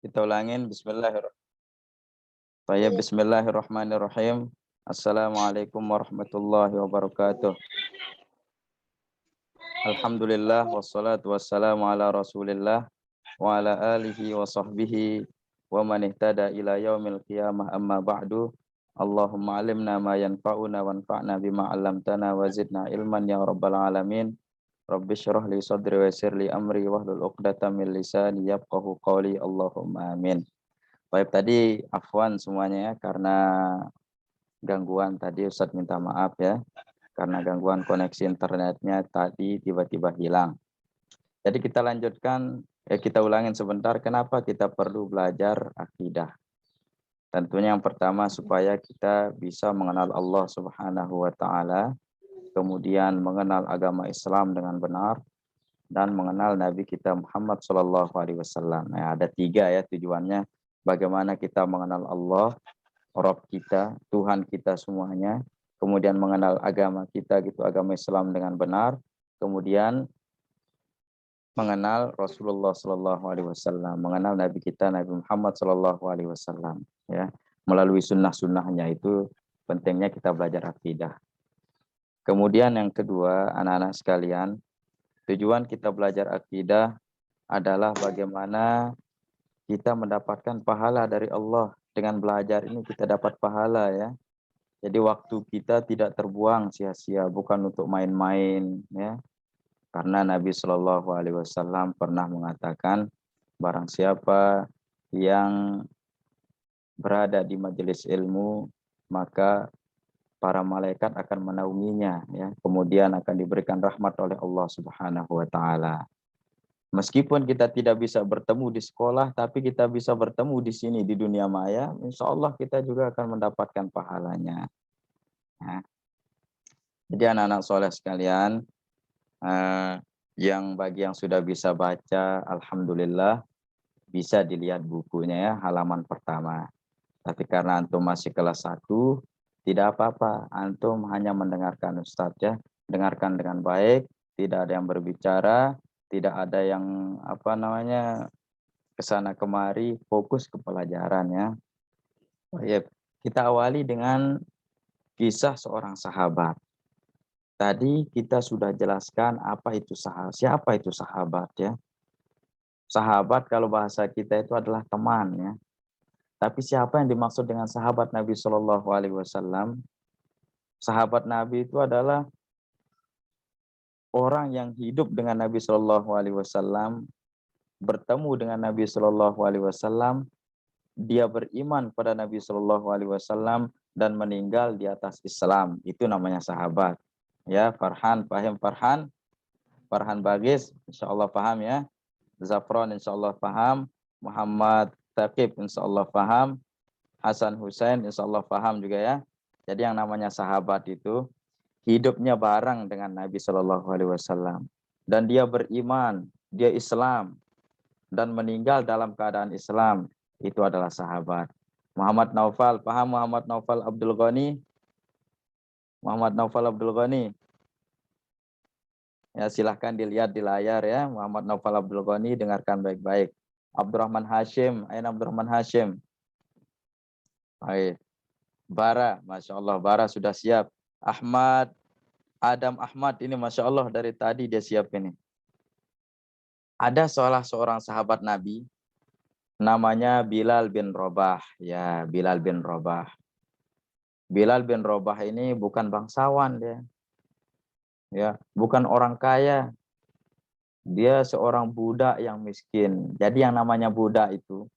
Kita ulangin Bismillahirrahmanirrahim. Assalamualaikum warahmatullahi wabarakatuh. Alhamdulillah wassalatu wassalamu ala Rasulillah wa ala alihi wa sahbihi wa man ihtada ila yaumil qiyamah, amma ba'du. Allahumma alimna ma yanfa'una wanfa'na bima 'allamtana wa zidna ilman ya rabbal alamin. Rabbi syrah li sadri wa yassir li amri wahlul 'uqdatam min lisani yafqahu qawli. Allahumma amin. Baik, tadi afwan semuanya ya, karena gangguan tadi Ustadz minta maaf ya, karena gangguan koneksi internetnya tadi tiba-tiba hilang. Jadi kita lanjutkan, kita ulangin sebentar kenapa kita perlu belajar akidah. Tentunya yang pertama supaya kita bisa mengenal Allah Subhanahu wa Ta'ala, kemudian mengenal agama Islam dengan benar, dan mengenal Nabi kita Muhammad Sallallahu Alaihi Wasallam. Nah, ada 3 ya tujuannya. Bagaimana kita mengenal Allah, Rabb kita, Tuhan kita semuanya, kemudian mengenal agama kita gitu, agama Islam dengan benar, kemudian mengenal Rasulullah Sallallahu Alaihi Wasallam, mengenal Nabi kita Nabi Muhammad Sallallahu Alaihi Wasallam, ya, melalui sunnah-sunnahnya. Itu pentingnya kita belajar akidah. Kemudian yang kedua, anak-anak sekalian, tujuan kita belajar akidah adalah bagaimana kita mendapatkan pahala dari Allah. Dengan belajar ini kita dapat pahala ya. Jadi waktu kita tidak terbuang sia-sia, bukan untuk main-main ya. Karena Nabi Shallallahu Alaihi Wasallam pernah mengatakan, barang siapa yang berada di majelis ilmu, maka para malaikat akan menaunginya ya. Kemudian akan diberikan rahmat oleh Allah Subhanahu wa Ta'ala. Meskipun kita tidak bisa bertemu di sekolah, tapi kita bisa bertemu di sini di dunia maya, insya Allah kita juga akan mendapatkan pahalanya. Nah, jadi anak-anak soleh sekalian, bagi yang sudah bisa baca, alhamdulillah bisa dilihat bukunya ya, halaman pertama. Tapi karena antum masih kelas 1, tidak apa-apa, antum hanya mendengarkan Ustadz ya, dengarkan dengan baik, tidak ada yang berbicara, tidak ada yang kesana kemari, fokus ke pelajaran ya. Baik, kita awali dengan kisah seorang sahabat. Tadi kita sudah jelaskan apa itu sahabat, siapa itu sahabat ya. Sahabat kalau bahasa kita itu adalah teman ya. Tapi siapa yang dimaksud dengan sahabat Nabi Shallallahu Alaihi Wasallam? Sahabat Nabi itu adalah orang yang hidup dengan Nabi Shallallahu Alaihi Wasallam, bertemu dengan Nabi Shallallahu Alaihi Wasallam, dia beriman pada Nabi Shallallahu Alaihi Wasallam dan meninggal di atas Islam. Itu namanya sahabat. Ya, Farhan, paham Farhan? Farhan Bagis, insya Allah paham ya. Zafron, insya Allah paham. Muhammad Taqib, insya Allah paham. Hasan Hussein, insya Allah paham juga ya. Jadi yang namanya sahabat itu hidupnya bareng dengan Nabi Shallallahu Alaihi Wasallam dan dia beriman, dia Islam dan meninggal dalam keadaan Islam, itu adalah sahabat. Muhammad Naufal, paham Muhammad Naufal Abdul Ghani? Muhammad Naufal Abdul Ghani. Ya, silahkan dilihat di layar ya, Muhammad Naufal Abdul Ghani, dengarkan baik-baik. Abdurrahman Hashim, ayo Abdurrahman Hashim. Baik. Bara, Masya Allah, Bara sudah siap. Adam Ahmad ini Masya Allah dari tadi dia siap ini. Ada seorang sahabat Nabi namanya Bilal bin Rabah. Ya, Bilal bin Rabah. Bilal bin Rabah ini bukan bangsawan dia. Ya, bukan orang kaya. Dia seorang budak yang miskin. Jadi yang namanya budak itu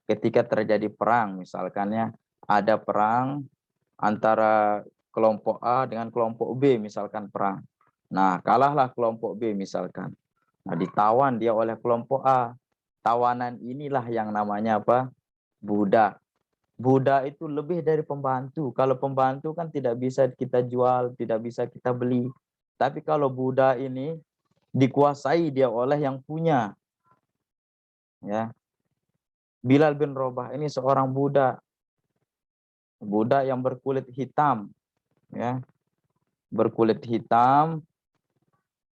ketika terjadi perang misalkannya, ada perang antara kelompok A dengan kelompok B misalkan perang. Nah, kalahlah kelompok B misalkan. Nah, ditawan dia oleh kelompok A. Tawanan inilah yang namanya apa? Budak. Budak itu lebih dari pembantu. Kalau pembantu kan tidak bisa kita jual, tidak bisa kita beli. Tapi kalau budak ini dikuasai dia oleh yang punya. Ya. Bilal bin Rabah ini seorang budak. Budak yang berkulit hitam, ya. Berkulit hitam,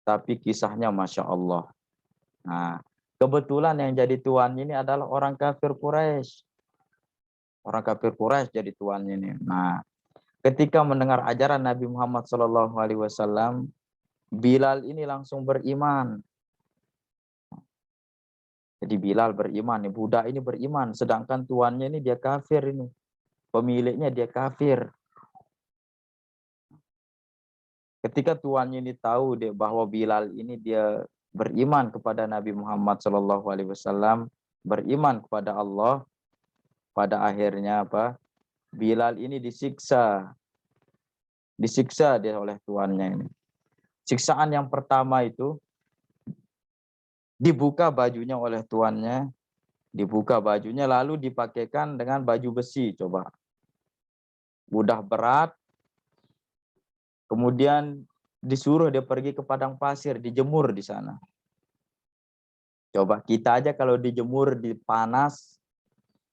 tapi kisahnya Masya Allah. Nah, Kebetulan yang jadi tuannya ini adalah orang kafir Quraisy. Orang kafir Quraisy jadi tuannya ini. Nah, ketika mendengar ajaran Nabi Muhammad SAW, Bilal ini langsung beriman. Jadi Bilal beriman, nih budak ini beriman, sedangkan tuannya ini dia kafir ini. Pemiliknya dia kafir. Ketika tuannya ini tahu dia bahwa Bilal ini dia beriman kepada Nabi Muhammad SAW, beriman kepada Allah, pada akhirnya apa? Bilal ini disiksa dia oleh tuannya ini. Siksaan yang pertama itu dibuka bajunya oleh tuannya, dibuka bajunya lalu dipakaikan dengan baju besi. Coba, udah berat, kemudian disuruh dia pergi ke padang pasir, dijemur di sana. Coba kita aja kalau dijemur di panas,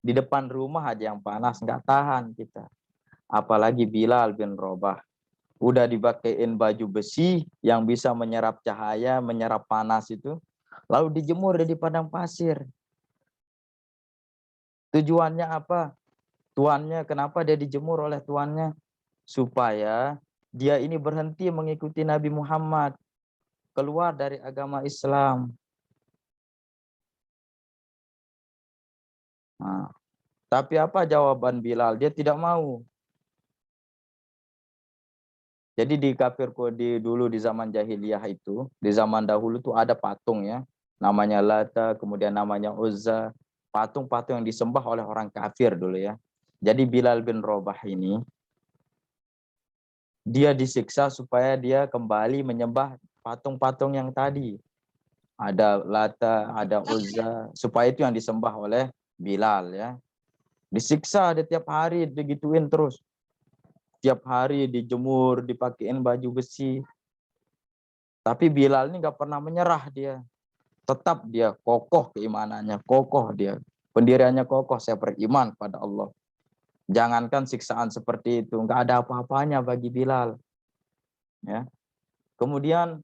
di depan rumah aja yang panas, nggak tahan kita. Apalagi Bilal bin Rabah. Udah dipakein baju besi yang bisa menyerap cahaya, menyerap panas itu. Lalu dijemur di padang pasir. Tujuannya apa? Tuannya, kenapa dia dijemur oleh tuannya? Supaya dia ini berhenti mengikuti Nabi Muhammad. Keluar dari agama Islam. Nah, tapi apa jawaban Bilal? Dia tidak mau. Jadi di kafir dulu di zaman jahiliyah itu, di zaman dahulu tuh ada patung ya, namanya Lata, kemudian namanya Uzza, patung-patung yang disembah oleh orang kafir dulu ya. Jadi Bilal bin Rabah ini, dia disiksa supaya dia kembali menyembah patung-patung yang tadi. Ada Lata, ada Uzza, supaya itu yang disembah oleh Bilal ya. Disiksa dia tiap hari, digituin terus. Tiap hari dijemur, dipakein baju besi. Tapi Bilal ini nggak pernah menyerah dia. Tetap dia kokoh keimanannya, kokoh dia. Pendiriannya kokoh, saya beriman pada Allah. Jangankan siksaan seperti itu, nggak ada apa-apanya bagi Bilal. Ya. Kemudian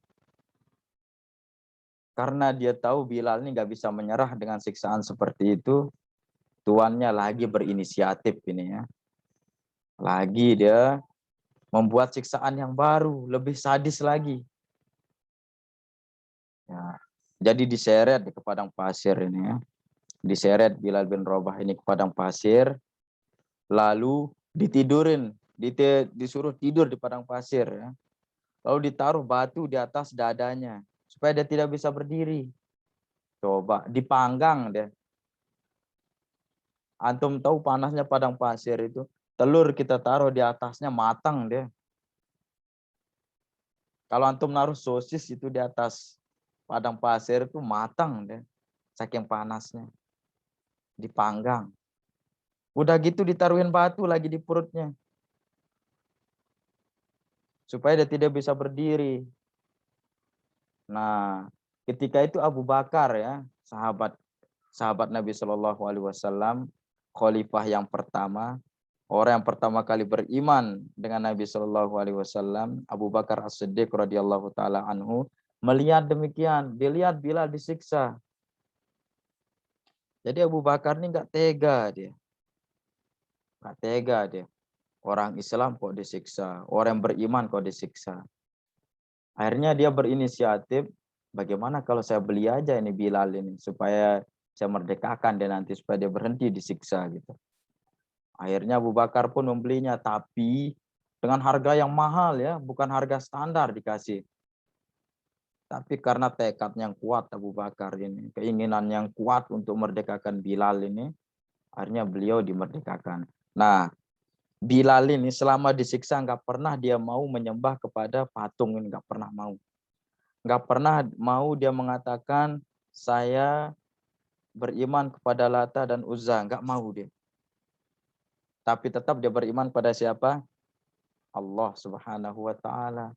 karena dia tahu Bilal ini nggak bisa menyerah dengan siksaan seperti itu, tuannya lagi berinisiatif ini ya. Lagi dia membuat siksaan yang baru, lebih sadis lagi. Ya. Jadi diseret ke padang pasir ini ya. Diseret Bilal bin Rabah ini ke padang pasir, lalu ditidurin, disuruh tidur di padang pasir ya. Lalu ditaruh batu di atas dadanya supaya dia tidak bisa berdiri. Coba dipanggang deh. Antum tahu panasnya padang pasir itu. Telur kita taruh di atasnya matang deh. Kalau antum naruh sosis itu di atas padang pasir itu matang deh. Saking panasnya. Dipanggang. Udah gitu ditaruhin batu lagi di perutnya. Supaya dia tidak bisa berdiri. Nah, ketika itu Abu Bakar ya, sahabat Nabi Shallallahu Alaihi Wasallam, khalifah yang pertama, orang yang pertama kali beriman dengan Nabi Shallallahu Alaihi Wasallam, Abu Bakar As-Siddiq radhiyallahu taala anhu, melihat demikian, dilihat Bilal disiksa. Jadi Abu Bakar ini nggak tega dia, nggak tega dia. Orang Islam kok disiksa, orang yang beriman kok disiksa. Akhirnya dia berinisiatif, bagaimana kalau saya beli aja ini Bilal ini, supaya saya merdekakan dia nanti, supaya dia berhenti disiksa gitu. Akhirnya Abu Bakar pun membelinya, tapi dengan harga yang mahal ya, bukan harga standar dikasih. Tapi karena tekad yang kuat Abu Bakar ini, keinginan yang kuat untuk merdekakan Bilal ini, akhirnya beliau dimerdekakan. Nah, Bilal ini selama disiksa nggak pernah dia mau menyembah kepada patung ini, nggak pernah mau. Nggak pernah mau dia mengatakan saya beriman kepada Lata dan Uzza, nggak mau dia. Tapi tetap dia beriman pada siapa? Allah Subhanahu wa taala.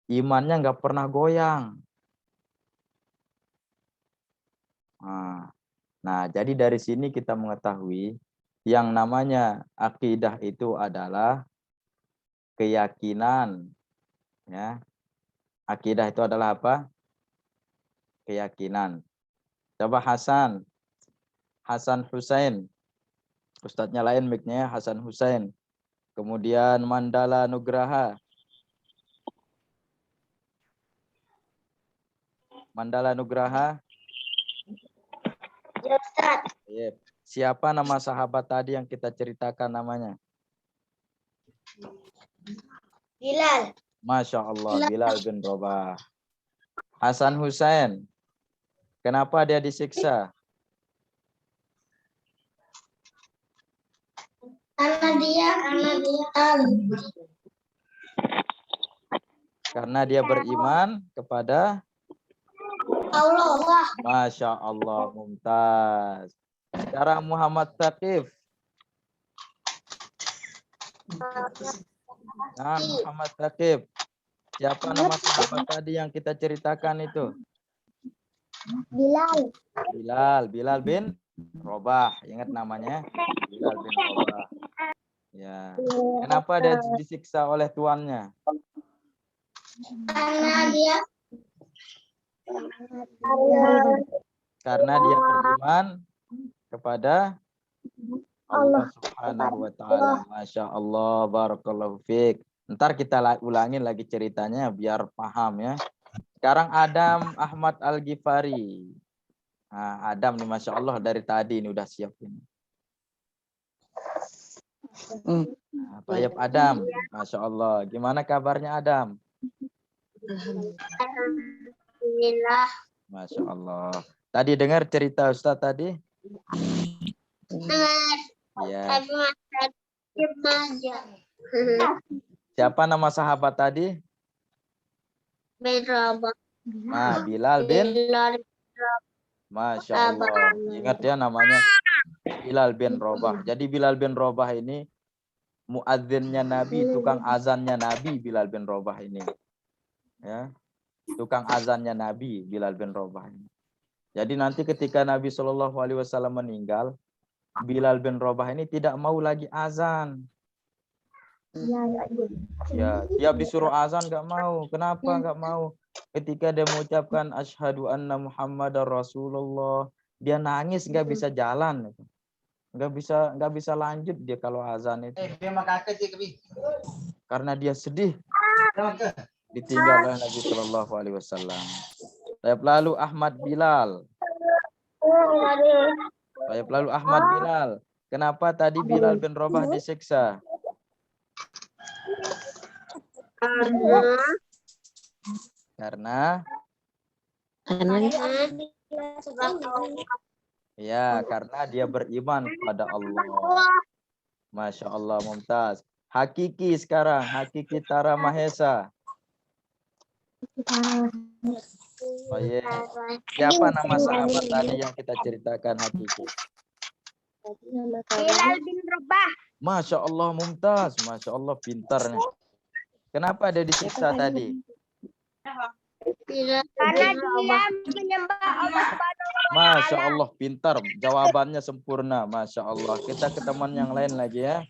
Imannya nggak pernah goyang. Nah, jadi dari sini kita mengetahui yang namanya akidah itu adalah keyakinan, ya. Akidah itu adalah apa? Keyakinan. Coba Hasan. Hasan Husain. Ustadznya lain mic-nya Hasan Husain. Kemudian Mandala Nugraha. Mandala Nugraha. Ya, Ustaz. Yep. Siapa nama sahabat tadi yang kita ceritakan namanya? Bilal. Masya Allah, Bilal bin Rabah. Hasan Husain. Kenapa dia disiksa? Karena dia beriman kepada Allah. Masya Allah, mumtaz. Sekarang Muhammad Thaqif. Nah, Muhammad Thaqif. Siapa nama sahabat tadi yang kita ceritakan itu? Bilal bin Rabah. Ingat namanya? Bilal bin Rabah. Ya. Kenapa dia disiksa oleh tuannya? Karena dia beriman kepada Allah Subhanahu wa taala. Masya Allah, barakallahu fiik. Ntar kita ulangin lagi ceritanya biar paham ya. Sekarang Adam Ahmad Al-Ghifari. Nah, Adam nih Masya Allah dari tadi ini udah siap ini. Nah, Tayyib Adam, Masya Allah. Gimana kabarnya Adam? Alhamdulillah. Masya Allah. Tadi dengar cerita Ustaz tadi? Dengar. Ya. Aja. Siapa nama sahabat tadi? Bin Rabah. Nah, Bilal bin Masya Allah. Ingat ya namanya Bilal bin Rabah. Jadi Bilal bin Rabah ini muadzinnya Nabi, tukang azannya Nabi Bilal bin Rabah ini. Ya. Tukang azannya Nabi Bilal bin Rabah ini. Jadi nanti ketika Nabi Shallallahu alaihi wasallam meninggal, Bilal bin Rabah ini tidak mau lagi azan. Ya, tiap disuruh azan nggak mau. Kenapa nggak mau? Ketika dia mengucapkan asyhadu anna Muhammadar Rasulullah, dia nangis nggak bisa jalan. Nggak bisa lanjut dia kalau azan itu. Karena dia sedih ditinggal oleh Nabi Shallallahu alaihi wasallam. Lalu Ahmad Bilal. Lalu Ahmad Bilal. Kenapa tadi Bilal bin Rabah disiksa? Karena ya, karena dia beriman kepada Allah. Masya Allah, mumtaz. Hakiki sekarang, Hakiki Tara Mahesa. Oh, yeah. Siapa nama sahabat tadi yang kita ceritakan Hakiki? Bilal bin Rabah. Masya Allah, mumtaz. Masya Allah, pintar nih. Kenapa dia disiksa tadi? Karena dia menyembah Allah Subhanahu wa taala. Masya Allah, pintar. Jawabannya sempurna. Masya Allah. Kita ke teman yang lain lagi ya.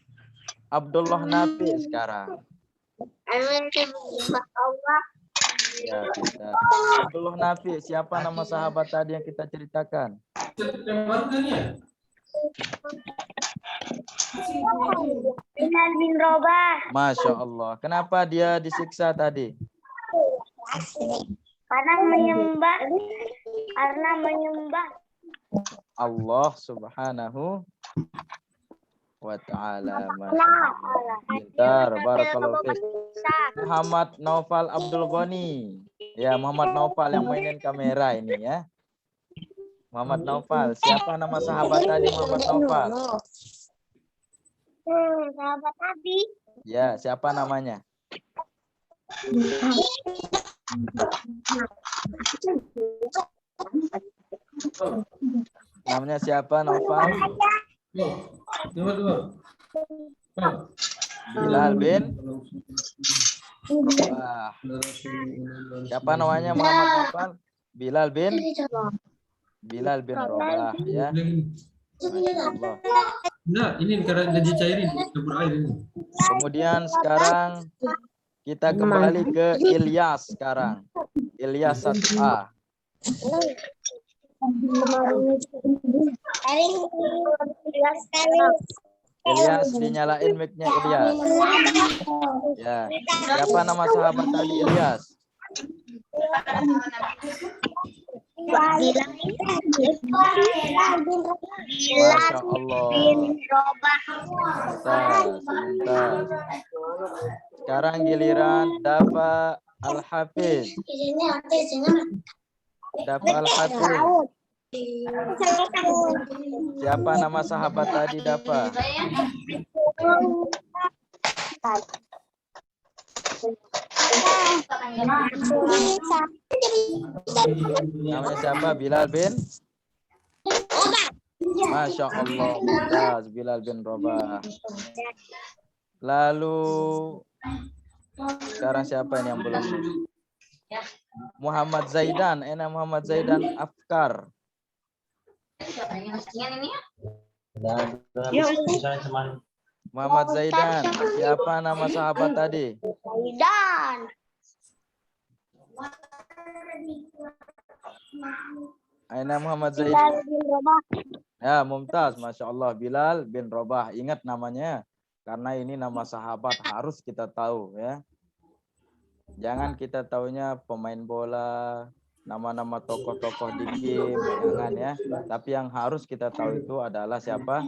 Abdullah Nafi sekarang. Allah. Ya, pintar. Abdullah Nafi. Siapa nama sahabat tadi yang kita ceritakan? Bilal bin Rabah. Masya Allah. Kenapa dia disiksa tadi? Karena menyembah Allah Subhanahu wa ta'ala. Masya Allah. Pintar. Barakallahu fiik. Muhammad Naufal Abdul Ghani. Ya, Muhammad Naufal yang mainin kamera ini ya. Muhammad Naufal. Siapa nama sahabat tadi Muhammad Naufal? Sahabat Nabi. Ya, siapa namanya? Namanya siapa Naufal? Bilal bin Rabah. Siapa namanya Muhammad Naufal? Bilal bin Rabah ya. Masya Allah. Nah, ini karena udah dicairin, campur air ini. Kemudian sekarang kita kembali ke Ilyas sekarang. Ilyas 1A. Ilyas, dinyalain mic-nya Ilyas. Ya. Siapa nama sahabat tadi Ilyas? Masya Allah. Sebentar. Sekarang giliran Dafa Al-Hafiz. Dafa Al-Hafiz. Siapa nama sahabat tadi Dafa? Namanya siapa? Bilal bin? Masya Allah. Mumtaz. Bilal bin Rabah. Lalu sekarang siapa ini yang belum? Muhammad Zaidan. Enak Muhammad Zaidan Afkar. Muhammad Zaidan. Siapa nama sahabat tadi? Zaidan. Aina Muhammad Zaidan. Ya, Mumtaz. Masya Allah. Bilal bin Rabah. Ingat namanya. Karena ini nama sahabat harus kita tahu ya. Jangan kita taunya pemain bola, nama-nama tokoh-tokoh di game, jangan ya. Tapi yang harus kita tahu itu adalah siapa?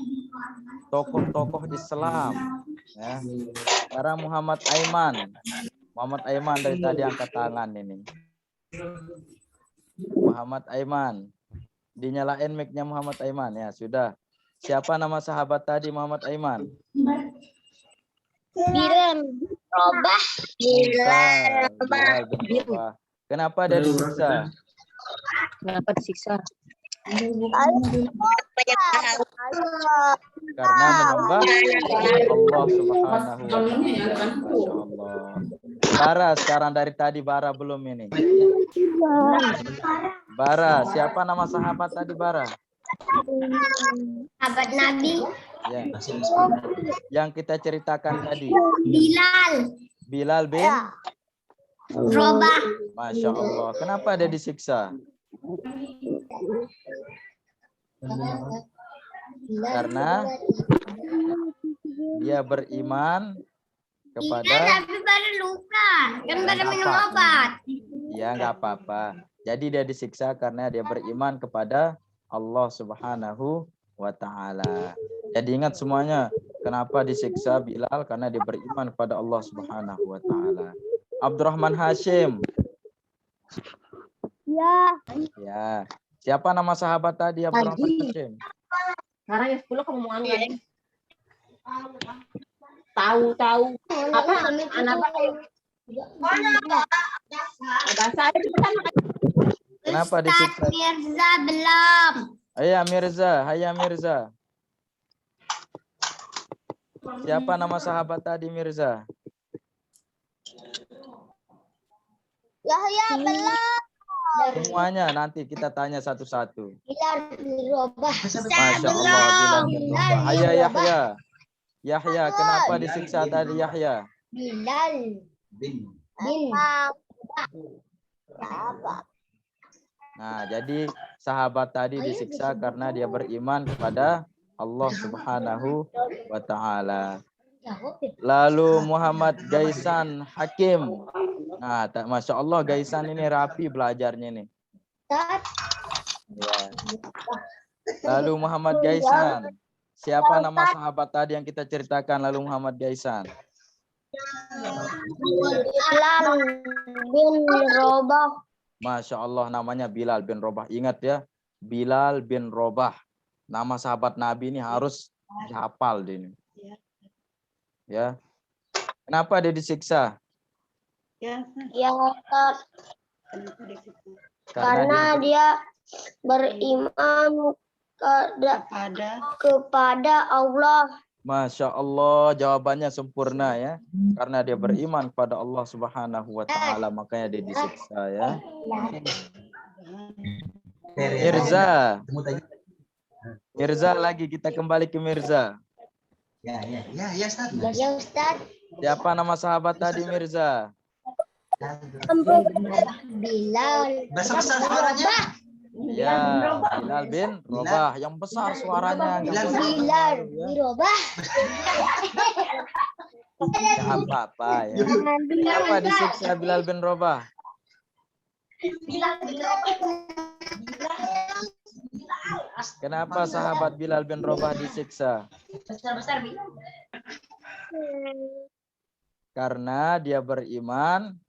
Tokoh-tokoh Islam. Ya. Sekarang Muhammad Aiman. Muhammad Aiman dari tadi angkat tangan ini. Muhammad Aiman. Dinyalain mic-nya Muhammad Aiman ya, sudah. Siapa nama sahabat tadi Muhammad Aiman? Bilal Robah. Bilal Robah. Kenapa dia disiksa? Kenapa disiksa? Karena menyembah Allah Subhanahu wa Ta'ala. Masya Allah. Bara sekarang dari tadi Bara belum ini. Bara, siapa nama sahabat tadi Bara? Sahabat Nabi. Ya. Yang kita ceritakan tadi. Bilal. Bilal bin Robah. Masya Allah. Kenapa dia disiksa? Karena dia beriman kepada. Tapi baru luka. Kan baru minum obat. Ya nggak apa-apa. Jadi dia disiksa karena dia beriman kepada Allah Subhanahu wa Ta'ala. Jadi ingat semuanya, kenapa disiksa Bilal? Karena dia beriman kepada Allah Subhanahu wa Ta'ala. Abdurrahman Hashim. Ya. Ya. Siapa nama sahabat tadi Abdurrahman Hashim? Sekarang yang 10 kamu mau angkat. Tahu. Apa anak bahasa Kenapa disiksa? Mirza belum. Ayah Mirza, Hayya Mirza. Siapa nama sahabat tadi Mirza? Yahya belum. Semuanya nanti kita tanya satu-satu. Bilal bin Robah. Masya Allah. Bilal bin Rabah. Hayya Yahya. Yahya, kenapa disiksa tadi Yahya? Bilal bin Nah, jadi sahabat tadi disiksa karena dia beriman kepada Allah Subhanahu wa Ta'ala. Lalu Muhammad Gaisan Hakim. Nah, Masya Allah Gaisan ini rapi belajarnya nih. Ya. Lalu Muhammad Gaisan. Siapa nama sahabat tadi yang kita ceritakan lalu Muhammad Gaisan? Bilal bin Robah. Masya Allah namanya Bilal bin Rabah. Ingat ya, Bilal bin Rabah. Nama sahabat Nabi ini harus dihafal ini. Ya. Kenapa dia disiksa? Ya, karena dia beriman kepada Allah. Masya Allah, jawabannya sempurna ya. Karena dia beriman kepada Allah Subhanahu wa Ta'ala, makanya dia disiksa ya. Mirza lagi, kita kembali ke Mirza. Ya, Ustaz. Siapa nama sahabat tadi Mirza? Bilal. Besar suaranya. Ya, Bilal bin Rabah yang besar suaranya. Bilal Bilal dirubah. Nggak apa-apa ya. Kenapa disiksa Bilal bin Rabah? Kenapa sahabat Bilal bin Rabah disiksa? Karena dia beriman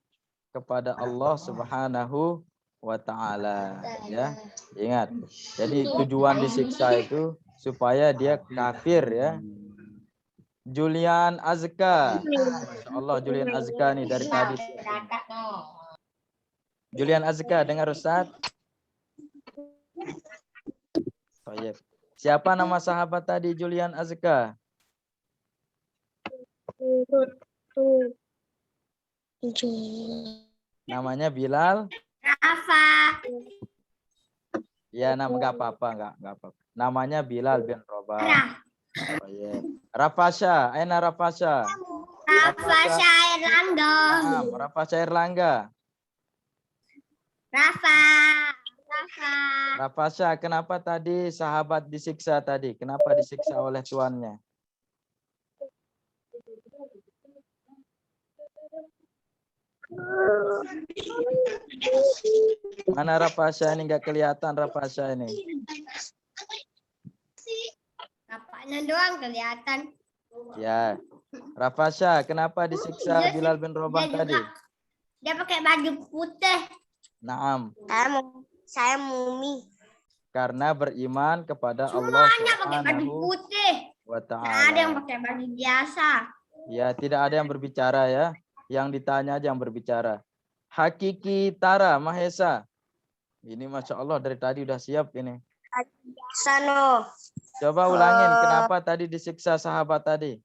kepada Allah Subhanahu wa taala, ya. Ingat. Jadi tujuan disiksa itu supaya dia kafir, ya. Julian Azka. Masya Allah, Julian Azka nih dari tadi. Julian Azka, dengar Ustaz? Baik. Siapa nama sahabat tadi Julian Azka? Namanya Bilal. Rafa. Ya, nama nggak apa-apa, nggak apa-apa. Namanya Bilal bin Rabah. Baik. Rafasha, Aina Rafasha. Rafa Erlangga. Rafasha Erlangga. Rafa. Rafasha, kenapa tadi sahabat disiksa tadi? Kenapa disiksa oleh tuannya? Mana Rafasha ini, nggak kelihatan Rafasha ini. Bapaknya doang kelihatan. Ya. Rafasha, kenapa disiksa Bilal bin Rabah tadi? Dia pakai baju putih. Naam. Saya mumi. Karena beriman kepada Allah Semuanya pakai baju Subhanahu putih. wa Nggak ada yang ta'ala. pakai baju biasa. Ya, tidak ada yang berbicara ya. Yang ditanya aja yang berbicara. Hakiki Tara Mahesa. Ini Masya Allah dari tadi udah siap ini. Sano. Coba ulangin kenapa tadi disiksa sahabat tadi.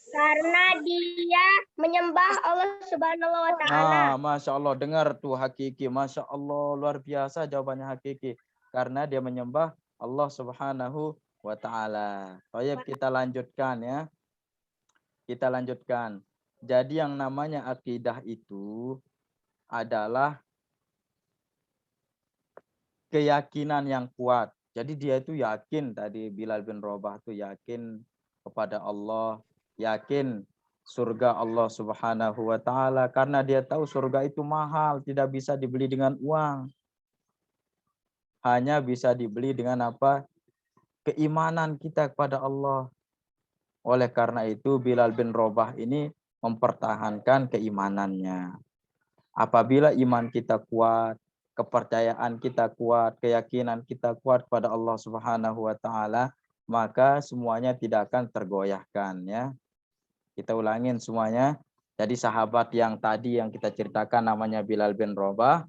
Karena dia menyembah Allah Subhanahu wa taala. Nah, Masya Allah, dengar tuh Hakiki. Masya Allah, luar biasa jawabannya Hakiki. Karena dia menyembah Allah Subhanahu wa ta'ala. Baik, kita lanjutkan ya. Kita lanjutkan. Jadi yang namanya akidah itu adalah keyakinan yang kuat. Jadi dia itu yakin tadi Bilal bin Rabah itu yakin kepada Allah, yakin surga Allah Subhanahu wa taala karena dia tahu surga itu mahal, tidak bisa dibeli dengan uang. Hanya bisa dibeli dengan apa? Keimanan kita kepada Allah. Oleh karena itu Bilal bin Rabah ini mempertahankan keimanannya. Apabila iman kita kuat, kepercayaan kita kuat, keyakinan kita kuat kepada Allah Subhanahu wa taala, maka semuanya tidak akan tergoyahkan ya. Kita ulangin semuanya. Jadi sahabat yang tadi yang kita ceritakan namanya Bilal bin Rabah.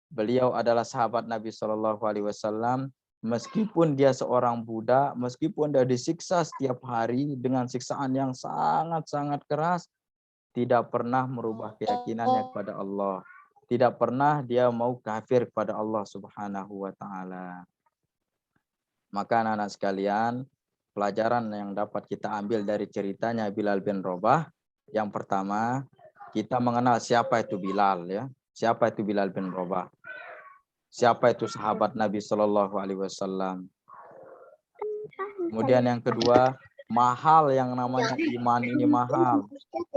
Beliau adalah sahabat Nabi Shallallahu alaihi wasallam. Meskipun dia seorang budak, meskipun dia disiksa setiap hari dengan siksaan yang sangat-sangat keras, tidak pernah merubah keyakinannya kepada Allah. Tidak pernah dia mau kafir kepada Allah Subhanahu wa taala. Maka anak-anak sekalian, pelajaran yang dapat kita ambil dari ceritanya Bilal bin Rabah, yang pertama, kita mengenal siapa itu Bilal ya. Siapa itu Bilal bin Rabah? Siapa itu sahabat Nabi Shallallahu alaihi wasallam? Kemudian yang kedua, mahal yang namanya iman ini mahal.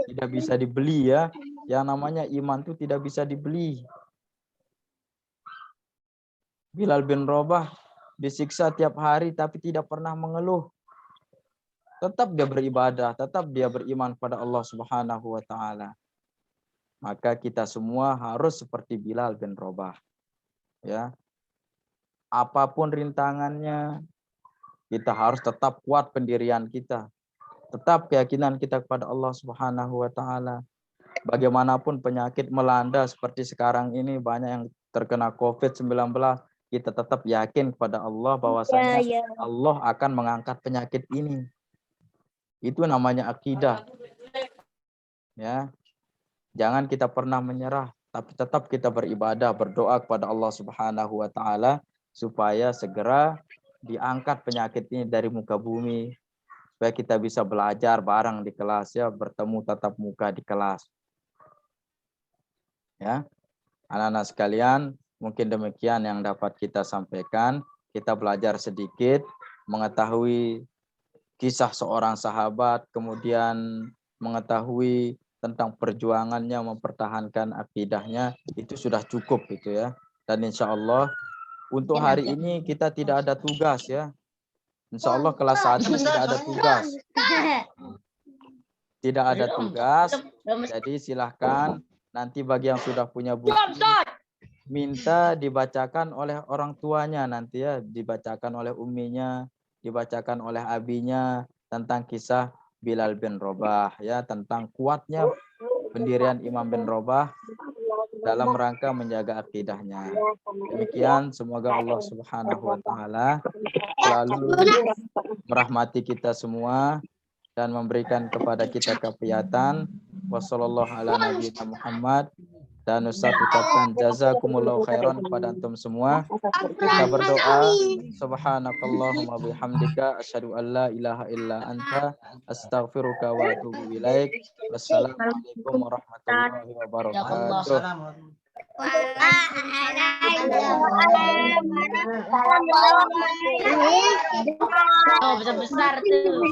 Tidak bisa dibeli ya. Yang namanya iman itu tidak bisa dibeli. Bilal bin Rabah disiksa tiap hari tapi tidak pernah mengeluh. Tetap dia beribadah, tetap dia beriman pada Allah Subhanahu wa taala. Maka kita semua harus seperti Bilal bin Rabah. Ya. Apapun rintangannya, kita harus tetap kuat pendirian kita. Tetap keyakinan kita kepada Allah Subhanahu wa taala. Bagaimanapun penyakit melanda seperti sekarang ini banyak yang terkena COVID-19, kita tetap yakin kepada Allah bahwasanya Allah akan mengangkat penyakit ini. Itu namanya akidah. Ya. Jangan kita pernah menyerah, tapi tetap kita beribadah, berdoa kepada Allah Subhanahu wa taala supaya segera diangkat penyakit ini dari muka bumi, supaya kita bisa belajar bareng di kelas ya, bertemu tatap muka di kelas. Ya. Anak-anak sekalian, Mungkin demikian yang dapat kita sampaikan. Kita belajar sedikit, mengetahui kisah seorang sahabat, kemudian mengetahui tentang perjuangannya mempertahankan akidahnya, itu sudah cukup gitu ya. Dan insya Allah untuk hari ini kita tidak ada tugas ya. Insya Allah kelas 1 tidak ada tugas. Tidak ada tugas. Jadi silahkan nanti bagi yang sudah punya buku, minta dibacakan oleh orang tuanya nanti ya. Dibacakan oleh umminya, dibacakan oleh abinya tentang kisah Bilal bin Rabah ya, tentang kuatnya pendirian Imam bin Rabah dalam rangka menjaga akidahnya. Demikian, semoga Allah Subhanahu wa taala selalu merahmati kita semua dan memberikan kepada kita kepiatan. Wassallallahu ala nabiyina Muhammad. Dan Ustaz ucapkan jazakumullahu khairan kepada antum semua. Kita berdoa, subhanakallahumma bihamdika asyhadu an la ilaha illa anta astaghfiruka wa atubu ilaik. Wassalamualaikum warahmatullahi wabarakatuh. Oh, besar-besar tuh.